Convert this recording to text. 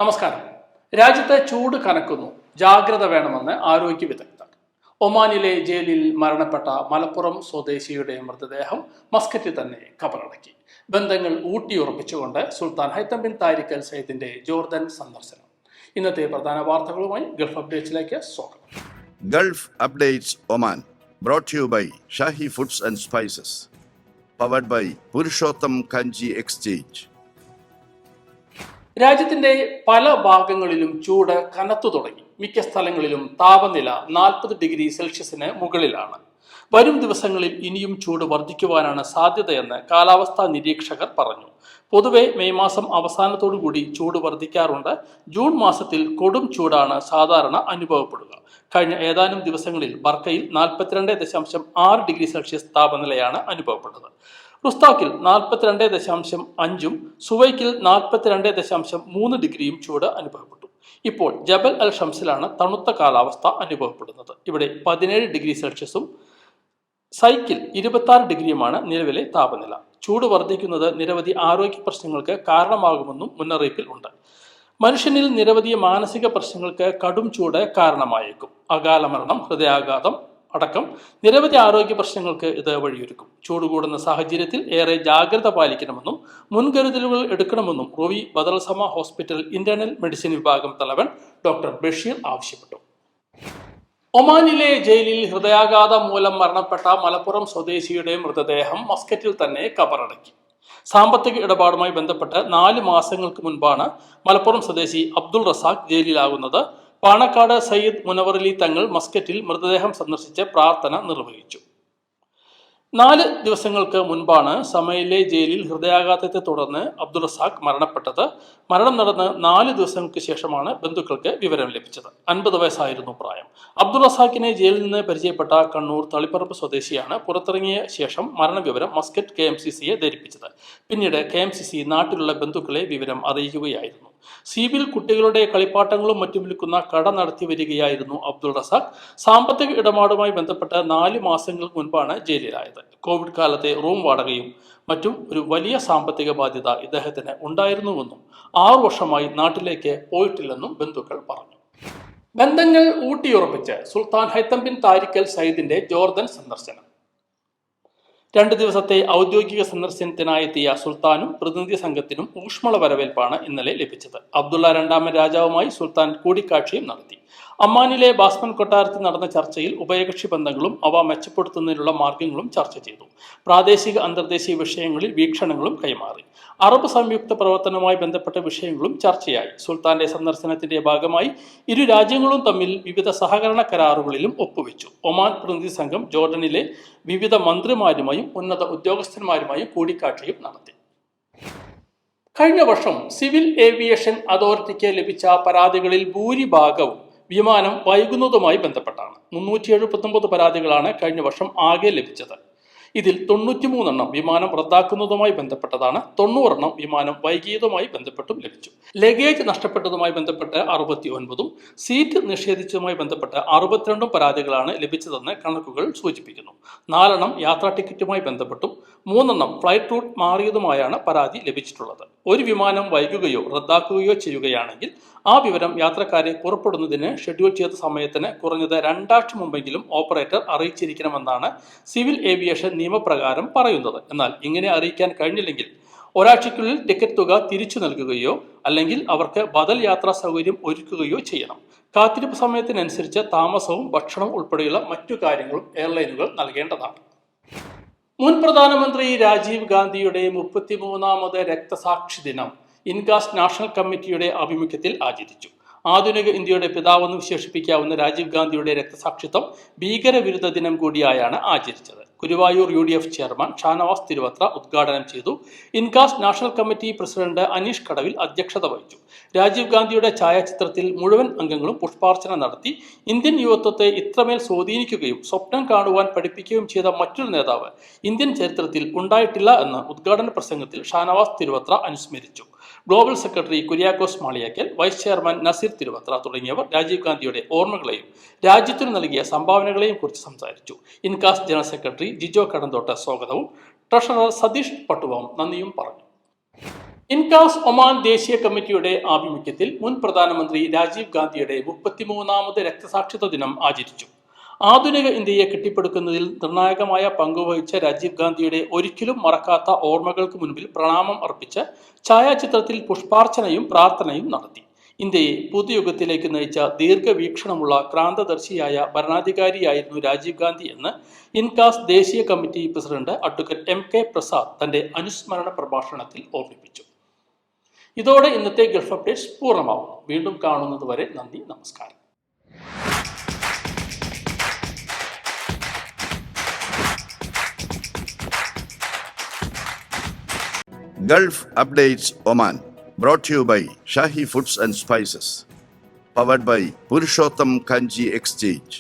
നമസ്കാരം. രാജ്യത്തെ ചൂട് കനക്കുന്നു, ജാഗ്രത വേണമെന്ന് ആരോഗ്യ വിദഗ്ധർ. ഒമാനിലെ ജയിലിൽ മരണപ്പെട്ട മലപ്പുറം സ്വദേശിയുടെ മൃതദേഹം മസ്കറ്റിൽ തന്നെ കബറടക്കി. ബന്ധങ്ങൾ ഊട്ടിയുറപ്പിച്ചുകൊണ്ട് Sultan Haitham bin Tariq al സയ്യിദിന്റെ ജോർദൻ സന്ദർശനം. ഇന്നത്തെ പ്രധാന വാർത്തകളുമായി ഗൾഫ് അപ്ഡേറ്റ്സിലേക്ക് സ്വാഗതം. Gulf updates Oman brought to you by Shahi foods and spices, powered by Purushottam Kanji exchange. രാജ്യത്തിന്റെ പല ഭാഗങ്ങളിലും ചൂട് കനത്തു തുടങ്ങി. മിക്ക സ്ഥലങ്ങളിലും താപനില 40 ഡിഗ്രി സെൽഷ്യസിന് മുകളിലാണ്. വരും ദിവസങ്ങളിൽ ഇനിയും ചൂട് വർദ്ധിക്കുവാനാണ് സാധ്യതയെന്ന് കാലാവസ്ഥാ നിരീക്ഷകർ പറഞ്ഞു. പൊതുവെ മെയ് മാസം അവസാനത്തോടുകൂടി ചൂട് വർദ്ധിക്കാറുണ്ട്. ജൂൺ മാസത്തിൽ കൊടും ചൂടാണ് സാധാരണ അനുഭവപ്പെടുക. കഴിഞ്ഞ ഏതാനും ദിവസങ്ങളിൽ ബർക്കയിൽ 42.6 ഡിഗ്രി സെൽഷ്യസ് താപനിലയാണ് അനുഭവപ്പെട്ടത്. റുസ്താക്കിൽ 42.5 സുവൈക്കിൽ 42.3 ഡിഗ്രിയും ചൂട് അനുഭവപ്പെട്ടു. ഇപ്പോൾ ജബൽ അൽ ഷംസിലാണ് തണുത്ത കാലാവസ്ഥ അനുഭവപ്പെടുന്നത്. ഇവിടെ 17 ഡിഗ്രി സെൽഷ്യസും സൈക്കിൽ 26 ഡിഗ്രിയുമാണ് നിലവിലെ താപനില. ചൂട് വർദ്ധിക്കുന്നത് നിരവധി ആരോഗ്യ പ്രശ്നങ്ങൾക്ക് കാരണമാകുമെന്നും മുന്നറിയിപ്പിൽ ഉണ്ട്. മനുഷ്യനിൽ നിരവധി മാനസിക പ്രശ്നങ്ങൾക്ക് കടും ചൂട് കാരണമായേക്കും. അകാല മരണം, ഹൃദയാഘാതം അടക്കം നിരവധി ആരോഗ്യ പ്രശ്നങ്ങൾക്ക് ഇത് വഴിയൊരുക്കും. ചൂട് കൂടുന്ന സാഹചര്യത്തിൽ ഏറെ ജാഗ്രത പാലിക്കണമെന്നും മുൻകരുതലുകൾ എടുക്കണമെന്നും റോവി ബദൽസമ ഹോസ്പിറ്റൽ ഇന്റേണൽ മെഡിസിൻ വിഭാഗം തലവൻ ഡോക്ടർ ബഷീർ ആവശ്യപ്പെട്ടു. ഒമാനിലെ ജയിലിൽ ഹൃദയാഘാതം മൂലം മരണപ്പെട്ട മലപ്പുറം സ്വദേശിയുടെ മൃതദേഹം മസ്കറ്റിൽ തന്നെ കബറടക്കി. സാമ്പത്തിക ഇടപാടുമായി ബന്ധപ്പെട്ട് 4 മാസങ്ങൾക്ക് മുൻപാണ് മലപ്പുറം സ്വദേശി അബ്ദുൾ റസാഖ് ജയിലിലാകുന്നത്. പാണക്കാട് സയ്യിദ് മുനവറലി തങ്ങൾ മസ്കറ്റിൽ മൃതദേഹം സന്ദർശിച്ച് പ്രാർത്ഥന നിർവഹിച്ചു. 4 ദിവസങ്ങൾക്ക് മുൻപാണ് സമയിലെ ജയിലിൽ ഹൃദയാഘാതത്തെ തുടർന്ന് അബ്ദുൾ റസാഖ് മരണപ്പെട്ടത്. മരണം നടന്ന് 4 ദിവസങ്ങൾക്ക് ശേഷമാണ് ബന്ധുക്കൾക്ക് വിവരം ലഭിച്ചത്. 50 വയസ്സായിരുന്നു പ്രായം. അബ്ദുൾ റസാഖിനെ ജയിലിൽ നിന്ന് പരിചയപ്പെട്ട കണ്ണൂർ തളിപ്പറമ്പ് സ്വദേശിയാണ് പുറത്തിറങ്ങിയ ശേഷം മരണവിവരം മസ്കറ്റ് KMCCയെ ധരിപ്പിച്ചത്. പിന്നീട് KMCC നാട്ടിലുള്ള ബന്ധുക്കളെ വിവരം അറിയിക്കുകയായിരുന്നു. സീബിൽ കുട്ടികളുടെ കളിപ്പാട്ടങ്ങളും മറ്റും വിൽക്കുന്ന കട നടത്തി വരികയായിരുന്നു അബ്ദുൾ റസാഖ്. സാമ്പത്തിക ഇടപാടുമായി ബന്ധപ്പെട്ട് 4 മാസങ്ങൾക്ക് മുൻപാണ് ജയിലിലായത്. കോവിഡ് കാലത്തെ റൂം വാടകയും മറ്റും ഒരു വലിയ സാമ്പത്തിക ബാധ്യത ഇദ്ദേഹത്തിന് ഉണ്ടായിരുന്നുവെന്നും 6 വർഷമായി നാട്ടിലേക്ക് പോയിട്ടില്ലെന്നും ബന്ധുക്കൾ പറഞ്ഞു. ബന്ധങ്ങൾ ഊട്ടിയുറപ്പിച്ച് സുൽത്താൻ ഹൈത്തം ബിൻ താരിഖ് അൽ സയ്യിദിന്റെ ജോർദൻ സന്ദർശനം. 2 ദിവസത്തെ ഔദ്യോഗിക സന്ദർശനത്തിനായെത്തിയ സുൽത്താനും പ്രതിനിധി സംഘത്തിനും ഊഷ്മള വരവേൽപ്പാണ് ഇന്നലെ ലഭിച്ചത്. അബ്ദുള്ള 2ാമൻ രാജാവുമായി സുൽത്താൻ കൂടിക്കാഴ്ചയും നടത്തി. അമ്മാനിലെ ബാസ്മൻ കൊട്ടാരത്തിൽ നടന്ന ചർച്ചയിൽ ഉഭയകക്ഷി ബന്ധങ്ങളും അവ മെച്ചപ്പെടുത്തുന്നതിനുള്ള മാർഗങ്ങളും ചർച്ച ചെയ്തു. പ്രാദേശിക അന്തർദേശീയ വിഷയങ്ങളിൽ വീക്ഷണങ്ങളും കൈമാറി. അറബ് സംയുക്ത പ്രവർത്തനവുമായി ബന്ധപ്പെട്ട വിഷയങ്ങളും ചർച്ചയായി. സുൽത്താന്റെ സന്ദർശനത്തിന്റെ ഭാഗമായി ഇരു രാജ്യങ്ങളും തമ്മിൽ വിവിധ സഹകരണ കരാറുകളിലും ഒപ്പുവെച്ചു. ഒമാൻ പ്രതിനിധി സംഘം ജോർഡനിലെ വിവിധ മന്ത്രിമാരുമായും ഉന്നത ഉദ്യോഗസ്ഥന്മാരുമായും കൂടിക്കാഴ്ചയും നടത്തി. കഴിഞ്ഞ വർഷം സിവിൽ ഏവിയേഷൻ അതോറിറ്റിക്ക് ലഭിച്ച പരാതികളിൽ ഭൂരിഭാഗവും വിമാനം വൈകുന്നതുമായി ബന്ധപ്പെട്ടാണ്. 379 പരാതികളാണ് കഴിഞ്ഞ വർഷം ആകെ ലഭിച്ചത്. ഇതിൽ 93 എണ്ണം വിമാനം റദ്ദാക്കുന്നതുമായി ബന്ധപ്പെട്ടതാണ്. 90 എണ്ണം വിമാനം വൈകിയതുമായി ബന്ധപ്പെട്ടും ലഭിച്ചു. ലഗേജ് നഷ്ടപ്പെട്ടതുമായി ബന്ധപ്പെട്ട് 69ഉം സീറ്റ് നിഷേധിച്ചതുമായി ബന്ധപ്പെട്ട് 62 പരാതികളാണ് ലഭിച്ചതെന്ന് കണക്കുകൾ സൂചിപ്പിക്കുന്നു. 4 എണ്ണം യാത്രാ ടിക്കറ്റുമായി ബന്ധപ്പെട്ടും 3 എണ്ണം ഫ്ലൈറ്റ് റൂട്ട് മാറിയതുമായാണ് പരാതി ലഭിച്ചിട്ടുള്ളത്. ഒരു വിമാനം വൈകുകയോ റദ്ദാക്കുകയോ ചെയ്യുകയാണെങ്കിൽ ആ വിവരം യാത്രക്കാരെ പുറപ്പെടുന്നതിന് ഷെഡ്യൂൾ ചെയ്ത സമയത്തിന് കുറഞ്ഞത് 2 ആഴ്ച മുമ്പെങ്കിലും ഓപ്പറേറ്റർ അറിയിച്ചിരിക്കണമെന്നാണ് സിവിൽ ഏവിയേഷൻ നിയമപ്രകാരം പറയുന്നത്. എന്നാൽ ഇങ്ങനെ അറിയിക്കാൻ കഴിഞ്ഞില്ലെങ്കിൽ ഒരാഴ്ചയ്ക്കുള്ളിൽ ടിക്കറ്റ് തുക തിരിച്ചു നൽകുകയോ അല്ലെങ്കിൽ അവർക്ക് ബദൽ യാത്രാ സൗകര്യം ഒരുക്കുകയോ ചെയ്യണം. കാത്തിരിപ്പ് സമയത്തിനനുസരിച്ച് താമസവും ഭക്ഷണവും ഉൾപ്പെടെയുള്ള മറ്റു കാര്യങ്ങളും എയർലൈനുകൾ നൽകേണ്ടതാണ്. മുൻ പ്രധാനമന്ത്രി രാജീവ് ഗാന്ധിയുടെ 33ാമത് രക്തസാക്ഷി ദിനം ഇൻകാസ് നാഷണൽ കമ്മിറ്റിയുടെ ആഭിമുഖ്യത്തിൽ ആചരിച്ചു. ആധുനിക ഇന്ത്യയുടെ പിതാവെന്ന് വിശേഷിപ്പിക്കാവുന്ന രാജീവ് ഗാന്ധിയുടെ രക്തസാക്ഷിത്വം ഭീകരവിരുദ്ധ ദിനം കൂടിയായാണ് ആചരിച്ചത്. ഗുരുവായൂർ UDF ചെയർമാൻ ഷാനവാസ് തിരുവത്ര ഉദ്ഘാടനം ചെയ്തു. INCAS national committee president Aneesh കടവിൽ അധ്യക്ഷത വഹിച്ചു. രാജീവ് ഗാന്ധിയുടെ ഛായാചിത്രത്തിൽ മുഴുവൻ അംഗങ്ങളും പുഷ്പാർച്ചന നടത്തി. ഇന്ത്യൻ യുവത്വത്തെ ഇത്രമേൽ സ്വാധീനിക്കുകയും സ്വപ്നം കാണുവാൻ പഠിപ്പിക്കുകയും ചെയ്ത മറ്റൊരു നേതാവ് ഇന്ത്യൻ ചരിത്രത്തിൽ ഉണ്ടായിട്ടില്ല എന്ന് ഉദ്ഘാടന പ്രസംഗത്തിൽ ഷാനവാസ് തിരുവത്ര അനുസ്മരിച്ചു. Global secretary Kuriakose Maliyekkal, vice chairman Naseer Thiruvathra തുടങ്ങിയവർ രാജീവ് ഗാന്ധിയുടെ ഓർമ്മകളെയും രാജ്യത്തിനു നൽകിയ സംഭാവനകളെയും കുറിച്ച് സംസാരിച്ചു. ഇൻകാസ് ജനറൽ സെക്രട്ടറി ജിജോ കടന്തോട്ട് സ്വാഗതവും ട്രഷറർ സതീഷ് പട്ടുവവും നന്ദിയും പറഞ്ഞു. ഇൻകാസ് ഒമാൻ ദേശീയ കമ്മിറ്റിയുടെ ആഭിമുഖ്യത്തിൽ മുൻ പ്രധാനമന്ത്രി രാജീവ് ഗാന്ധിയുടെ 33ാമത് രക്തസാക്ഷിത്വ ദിനം ആചരിച്ചു. ആധുനിക ഇന്ത്യയെ കെട്ടിപ്പടുക്കുന്നതിൽ നിർണായകമായ പങ്കുവഹിച്ച രാജീവ് ഗാന്ധിയുടെ ഒരിക്കലും മറക്കാത്ത ഓർമ്മകൾക്ക് മുൻപിൽ പ്രണാമം അർപ്പിച്ച് ഛായാചിത്രത്തിൽ പുഷ്പാർച്ചനയും പ്രാർത്ഥനയും നടത്തി. ഇന്ത്യയെ പുതുയുഗത്തിലേക്ക് നയിച്ച ദീർഘവീക്ഷണമുള്ള ക്രാന്തദർശിയായ ഭരണാധികാരിയായിരുന്നു രാജീവ് ഗാന്ധി എന്ന് ഇൻകാസ് ദേശീയ committee president advocate MK Prasad തന്റെ അനുസ്മരണ പ്രഭാഷണത്തിൽ ഓർമ്മിപ്പിച്ചു. ഇതോടെ ഇന്നത്തെ ഗൾഫ് അപ്ഡേറ്റ്സ് പൂർണ്ണമാവുന്നു. വീണ്ടും കാണുന്നത് വരെ നന്ദി, നമസ്കാരം. Gulf Updates Oman, brought to you by Shahi Foods and Spices, powered by Purushottam Kanji Exchange.